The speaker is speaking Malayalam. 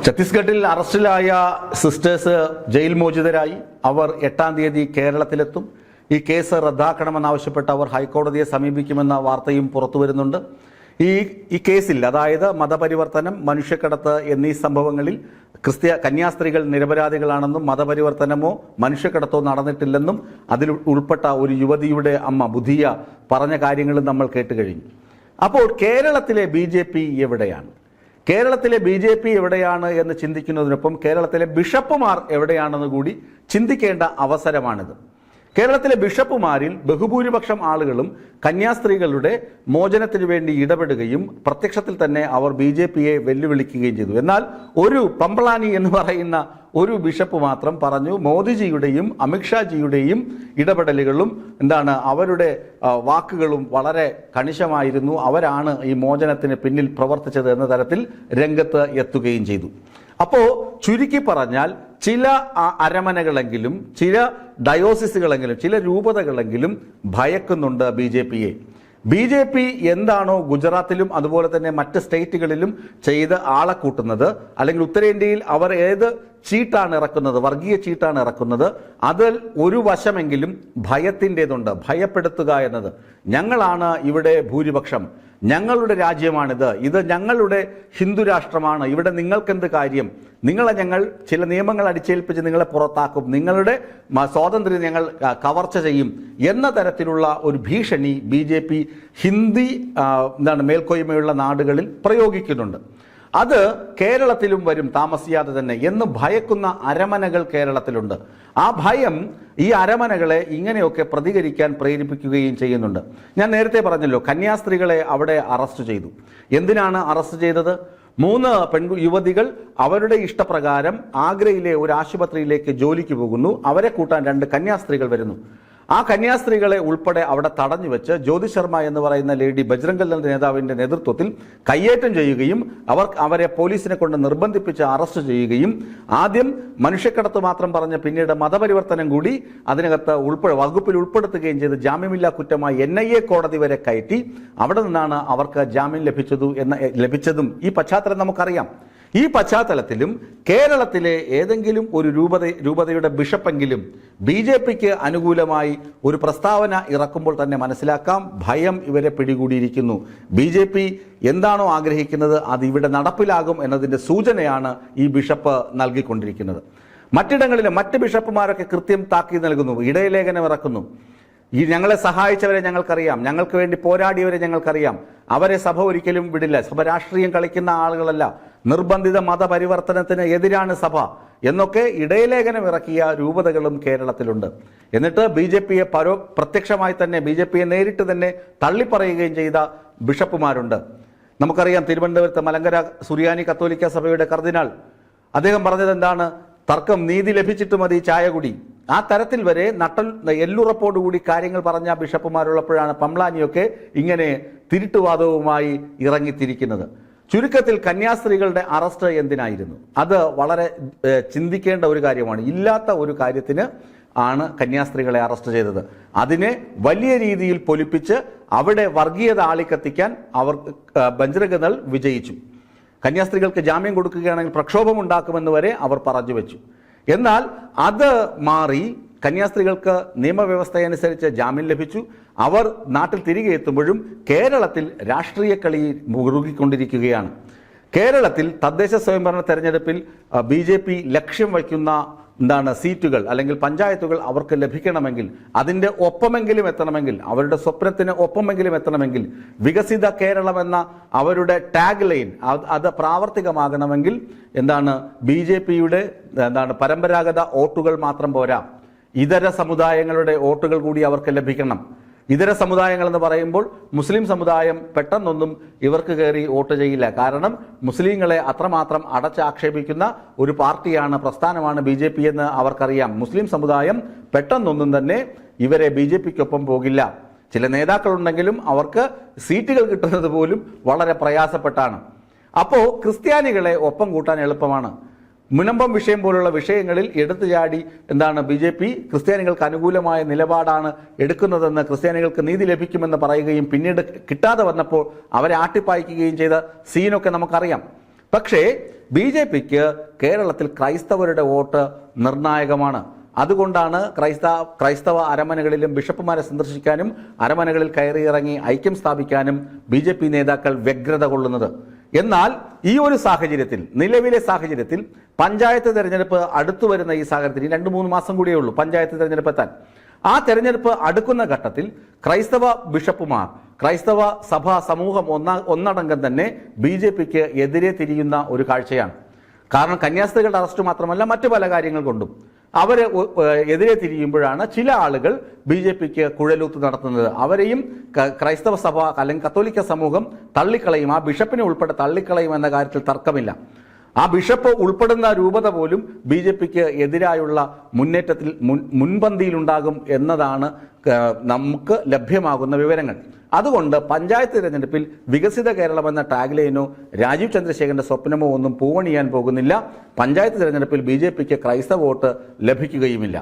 ഛത്തീസ്ഗഡിൽ അറസ്റ്റിലായ സിസ്റ്റേഴ്സ് ജയിൽ മോചിതരായി. അവർ 8-ാം തീയതി കേരളത്തിലെത്തും. ഈ കേസ് റദ്ദാക്കണമെന്നാവശ്യപ്പെട്ട് അവർ ഹൈക്കോടതിയെ സമീപിക്കുമെന്ന വാർത്തയും പുറത്തു വരുന്നുണ്ട്. ഈ കേസിൽ, അതായത് മതപരിവർത്തനം, മനുഷ്യക്കടത്ത് എന്നീ സംഭവങ്ങളിൽ കന്യാസ്ത്രീകൾ നിരപരാധികളാണെന്നും മതപരിവർത്തനമോ മനുഷ്യക്കടത്തോ നടന്നിട്ടില്ലെന്നും അതിൽ ഉൾപ്പെട്ട ഒരു യുവതിയുടെ അമ്മ ബുധിയ പറഞ്ഞ കാര്യങ്ങളും നമ്മൾ കേട്ട് കഴിഞ്ഞു. അപ്പോൾ കേരളത്തിലെ BJP എവിടെയാണ്? കേരളത്തിലെ BJP എവിടെയാണ് എന്ന് ചിന്തിക്കുന്നതിനൊപ്പം കേരളത്തിലെ ബിഷപ്പുമാർ എവിടെയാണെന്ന് കൂടി ചിന്തിക്കേണ്ട അവസരമാണിത്. കേരളത്തിലെ ബിഷപ്പുമാരിൽ ബഹുഭൂരിപക്ഷം ആളുകളും കന്യാസ്ത്രീകളുടെ മോചനത്തിനു വേണ്ടി ഇടപെടുകയും പ്രത്യക്ഷത്തിൽ തന്നെ അവർ BJPയെ വെല്ലുവിളിക്കുകയും ചെയ്തു. എന്നാൽ ഒരു പമ്പളാനി എന്ന് പറയുന്ന ഒരു ബിഷപ്പ് മാത്രം പറഞ്ഞു, മോദിജിയുടെയും അമിത്ഷാജിയുടെയും ഇടപെടലുകളും അവരുടെ വാക്കുകളും വളരെ കണിശമായിരുന്നു, അവരാണ് ഈ മോചനത്തിന് പിന്നിൽ പ്രവർത്തിച്ചത് എന്ന തരത്തിൽ രംഗത്ത് എത്തുകയും ചെയ്തു. അപ്പോൾ ചുരുക്കി പറഞ്ഞാൽ ചില അരമനകളെങ്കിലും, ചില ഡയോസിസുകളെങ്കിലും, ചില രൂപതകളെങ്കിലും ഭയക്കുന്നുണ്ട് BJPയെ. BJP എന്താണോ ഗുജറാത്തിലും അതുപോലെ തന്നെ മറ്റ് സ്റ്റേറ്റുകളിലും ചെയ്ത് ആളെ കൂട്ടുന്നത്, അല്ലെങ്കിൽ ഉത്തരേന്ത്യയിൽ അവർ ഏത് ചീട്ടാണ് ഇറക്കുന്നത്, വർഗീയ ചീട്ടാണ് ഇറക്കുന്നത്, അതിൽ ഒരു വശമെങ്കിലും ഭയത്തിൻ്റെതുണ്ട്. ഭയപ്പെടുത്തുക എന്നത്, ഞങ്ങളാണ് ഇവിടെ ഭൂരിപക്ഷം, ഞങ്ങളുടെ രാജ്യമാണിത്, ഇത് ഞങ്ങളുടെ ഹിന്ദു രാഷ്ട്രമാണ്, ഇവിടെ നിങ്ങൾക്കെന്ത് കാര്യം, നിങ്ങളെ ഞങ്ങൾ ചില നിയമങ്ങൾ അടിച്ചേൽപ്പിച്ച് നിങ്ങളെ പുറത്താക്കും, നിങ്ങളുടെ സ്വാതന്ത്ര്യം ഞങ്ങൾ കവർച്ച ചെയ്യും എന്ന തരത്തിലുള്ള ഒരു ഭീഷണി BJP ഹിന്ദി മേൽക്കോയ്മയുള്ള നാടുകളിൽ പ്രയോഗിക്കുന്നുണ്ട്. അത് കേരളത്തിലും വരും താമസിയാതെ തന്നെ എന്ന് ഭയക്കുന്ന അരമനകൾ കേരളത്തിലുണ്ട്. ആ ഭയം ഈ അരമനകളെ ഇങ്ങനെയൊക്കെ പ്രതികരിക്കാൻ പ്രേരിപ്പിക്കുകയും ചെയ്യുന്നുണ്ട്. ഞാൻ നേരത്തെ പറഞ്ഞല്ലോ, കന്യാസ്ത്രീകളെ അവിടെ അറസ്റ്റ് ചെയ്തു. എന്തിനാണ് അറസ്റ്റ് ചെയ്തത്? 3 യുവതികൾ അവരുടെ ഇഷ്ടപ്രകാരം ആഗ്രയിലെ ഒരു ആശുപത്രിയിലേക്ക് ജോലിക്ക് പോകുന്നു. അവരെ കൂട്ടാൻ 2 കന്യാസ്ത്രീകൾ വരുന്നു. ആ കന്യാസ്ത്രീകളെ ഉൾപ്പെടെ അവിടെ തടഞ്ഞു വെച്ച് ജ്യോതി ശർമ്മ എന്ന് പറയുന്ന ലേഡി ബജ്രംഗ് ദൾ നേതാവിന്റെ നേതൃത്വത്തിൽ കയ്യേറ്റം ചെയ്യുകയും അവരെ പോലീസിനെ കൊണ്ട് നിർബന്ധിപ്പിച്ച് അറസ്റ്റ് ചെയ്യുകയും, ആദ്യം മനുഷ്യക്കടത്ത് മാത്രം പറഞ്ഞ് പിന്നീട് മതപരിവർത്തനം കൂടി അതിനകത്ത് വകുപ്പിൽ ഉൾപ്പെടുത്തുകയും ചെയ്ത് ജാമ്യമില്ലാ കുറ്റമായി NIA കോടതി വരെ കയറ്റി. അവിടെ നിന്നാണ് അവർക്ക് ജാമ്യം ലഭിച്ചതും ഈ പശ്ചാത്തലം നമുക്കറിയാം. ഈ പശ്ചാത്തലത്തിലും കേരളത്തിലെ ഏതെങ്കിലും ഒരു രൂപതയുടെ ബിഷപ്പെങ്കിലും BJPക്ക് അനുകൂലമായി ഒരു പ്രസ്താവന ഇറക്കുമ്പോൾ തന്നെ മനസ്സിലാക്കാം, ഭയം ഇവരെ പിടികൂടിയിരിക്കുന്നു. BJP എന്താണോ ആഗ്രഹിക്കുന്നത് അത് ഇവിടെ നടപ്പിലാകും എന്നതിൻ്റെ സൂചനയാണ് ഈ ബിഷപ്പ് നൽകിക്കൊണ്ടിരിക്കുന്നത്. മറ്റിടങ്ങളിലും മറ്റ് ബിഷപ്പുമാരൊക്കെ കൃത്യം താക്കീത് നൽകുന്നു, ഇടയലേഖനം ഇറക്കുന്നു. ഞങ്ങളെ സഹായിച്ചവരെ ഞങ്ങൾക്കറിയാം, ഞങ്ങൾക്ക് വേണ്ടി പോരാടിയവരെ ഞങ്ങൾക്കറിയാം, അവരെ സഭ ഒരിക്കലും വിടില്ല, സഭ രാഷ്ട്രീയം കളിക്കുന്ന ആളുകളല്ല, നിർബന്ധിത മതപരിവർത്തനത്തിന് എതിരാണ് സഭ എന്നൊക്കെ ഇടയലേഖനം ഇറക്കിയ രൂപതകളും കേരളത്തിലുണ്ട്. എന്നിട്ട് BJPയെ പ്രത്യക്ഷമായി തന്നെ BJPയെ നേരിട്ട് തന്നെ തള്ളിപ്പറയുകയും ചെയ്ത ബിഷപ്പുമാരുണ്ട്. നമുക്കറിയാം, തിരുവനന്തപുരത്ത് മലങ്കര സുറിയാനി കത്തോലിക്ക സഭയുടെ കർദിനാൾ അദ്ദേഹം പറഞ്ഞത് എന്താണ്? തർക്കം നീതി ലഭിച്ചിട്ട് മതി ചായകുടി. ആ തരത്തിൽ വരെ എല്ലുറപ്പോടുകൂടി കാര്യങ്ങൾ പറഞ്ഞ ബിഷപ്പുമാരുള്ളപ്പോഴാണ് പംളാനിയൊക്കെ ഇങ്ങനെ തിരുട്ടുവാദവുമായി ഇറങ്ങിത്തിരിക്കുന്നത്. ചുരുക്കത്തിൽ കന്യാസ്ത്രീകളുടെ അറസ്റ്റ് എന്തിനായിരുന്നു? അത് വളരെ ചിന്തിക്കേണ്ട ഒരു കാര്യമാണ്. ഇല്ലാത്ത ഒരു കാര്യത്തിന് ആണ് കന്യാസ്ത്രീകളെ അറസ്റ്റ് ചെയ്തത്. അതിനെ വലിയ രീതിയിൽ പൊലിപ്പിച്ച് അവിടെ വർഗീയത ആളിക്കത്തിക്കാൻ ബജ്രംഗ് ദൾ വിജയിച്ചു. കന്യാസ്ത്രീകൾക്ക് ജാമ്യം കൊടുക്കുകയാണെങ്കിൽ പ്രക്ഷോഭം ഉണ്ടാക്കുമെന്ന് വരെ അവർ പറഞ്ഞു വെച്ചു. എന്നാൽ അത് മാറി കന്യാസ്ത്രീകൾക്ക് നിയമവ്യവസ്ഥ അനുസരിച്ച് ജാമ്യം ലഭിച്ചു. അവർ നാട്ടിൽ തിരികെ എത്തുമ്പോഴും കേരളത്തിൽ രാഷ്ട്രീയ കളി മുറുകിക്കൊണ്ടിരിക്കുകയാണ്. കേരളത്തിൽ തദ്ദേശ സ്വയംഭരണ തെരഞ്ഞെടുപ്പിൽ BJP ലക്ഷ്യം വയ്ക്കുന്ന സീറ്റുകൾ അല്ലെങ്കിൽ പഞ്ചായത്തുകൾ അവർക്ക് ലഭിക്കണമെങ്കിൽ, അതിൻ്റെ ഒപ്പമെങ്കിലും എത്തണമെങ്കിൽ, അവരുടെ സ്വപ്നത്തിന് ഒപ്പമെങ്കിലും എത്തണമെങ്കിൽ, വികസിത കേരളം എന്ന അവരുടെ ടാഗ് ലൈൻ അത് പ്രാവർത്തികമാകണമെങ്കിൽ BJPയുടെ പരമ്പരാഗത വോട്ടുകൾ മാത്രം പോരാ, ഇതര സമുദായങ്ങളുടെ വോട്ടുകൾ കൂടി അവർക്ക് ലഭിക്കണം. ഇതര സമുദായങ്ങൾ എന്ന് പറയുമ്പോൾ മുസ്ലിം സമുദായം പെട്ടെന്നൊന്നും ഇവർക്ക് കയറി വോട്ട് ചെയ്യില്ല. കാരണം മുസ്ലിങ്ങളെ അത്രമാത്രം അടച്ചാക്ഷേപിക്കുന്ന ഒരു പാർട്ടിയാണ്, പ്രസ്ഥാനമാണ് BJP എന്ന് അവർക്കറിയാം. മുസ്ലിം സമുദായം പെട്ടെന്നൊന്നും തന്നെ ഇവരെ BJPക്കൊപ്പം പോകില്ല. ചില നേതാക്കളുണ്ടെങ്കിലും അവർക്ക് സീറ്റുകൾ കിട്ടുന്നത് പോലും വളരെ പ്രയാസപ്പെട്ടാണ്. അപ്പോൾ ക്രിസ്ത്യാനികളെ ഒപ്പം കൂട്ടാൻ എളുപ്പമാണ്. മുനമ്പം വിഷയം പോലുള്ള വിഷയങ്ങളിൽ എടുത്തു ചാടി BJP ക്രിസ്ത്യാനികൾക്ക് അനുകൂലമായ നിലപാടാണ് എടുക്കുന്നതെന്ന്, ക്രിസ്ത്യാനികൾക്ക് നീതി ലഭിക്കുമെന്ന് പറയുകയും പിന്നീട് കിട്ടാതെ വന്നപ്പോൾ അവരെ ആട്ടിപ്പായിക്കുകയും ചെയ്ത സീനൊക്കെ നമുക്കറിയാം. പക്ഷേ BJPക്ക് കേരളത്തിൽ ക്രൈസ്തവരുടെ വോട്ട് നിർണായകമാണ്. അതുകൊണ്ടാണ് ക്രൈസ്തവ അരമനകളിലും ബിഷപ്പുമാരെ സന്ദർശിക്കാനും അരമനകളിൽ കയറിയിറങ്ങി ഐക്യം സ്ഥാപിക്കാനും BJP നേതാക്കൾ വ്യഗ്രത കൊള്ളുന്നത്. എന്നാൽ ഈ ഒരു സാഹചര്യത്തിൽ, നിലവിലെ സാഹചര്യത്തിൽ, പഞ്ചായത്ത് തെരഞ്ഞെടുപ്പ് അടുത്തു വരുന്ന ഈ സാഹചര്യത്തിൽ 2-3 മാസം കൂടിയേ ഉള്ളൂ പഞ്ചായത്ത് തെരഞ്ഞെടുപ്പ് എത്താൻ. ആ തെരഞ്ഞെടുപ്പ് അടുക്കുന്ന ഘട്ടത്തിൽ ക്രൈസ്തവ ബിഷപ്പുമാർ, ക്രൈസ്തവ സഭാ സമൂഹം ഒന്നടങ്കം തന്നെ BJPക്ക് എതിരെ തിരിയുന്ന ഒരു കാഴ്ചയാണ്. കാരണം കന്യാസ്ത്രീകളുടെ അറസ്റ്റ് മാത്രമല്ല, മറ്റു പല കാര്യങ്ങൾ കൊണ്ടും അവരെ എതിരെ തിരിയുമ്പോഴാണ് ചില ആളുകൾ BJPക്ക് കുഴലൂത്ത് നടത്തുന്നത്. അവരെയും ക്രൈസ്തവ സഭ അല്ലെങ്കിൽ കത്തോലിക്ക സമൂഹം തള്ളിക്കളയും, ആ ബിഷപ്പിനെ ഉൾപ്പെടെ തള്ളിക്കളയും എന്ന കാര്യത്തിൽ തർക്കമില്ല. ആ ബിഷപ്പ് ഉൾപ്പെടുന്ന രൂപത പോലും BJPക്ക് എതിരായുള്ള മുന്നേറ്റത്തിൽ മുൻപന്തിയിലുണ്ടാകും എന്നതാണ് നമുക്ക് ലഭ്യമാകുന്ന വിവരങ്ങൾ. അതുകൊണ്ട് പഞ്ചായത്ത് തിരഞ്ഞെടുപ്പിൽ വികസിത കേരളം എന്ന ടാഗ്ലൈനോ രാജീവ് ചന്ദ്രശേഖരന്റെ സ്വപ്നമോ ഒന്നും പൂവണിയാൻ പോകുന്നില്ല. പഞ്ചായത്ത് തിരഞ്ഞെടുപ്പിൽ BJPക്ക് ക്രൈസ്തവ വോട്ട് ലഭിക്കുകയുമില്ല.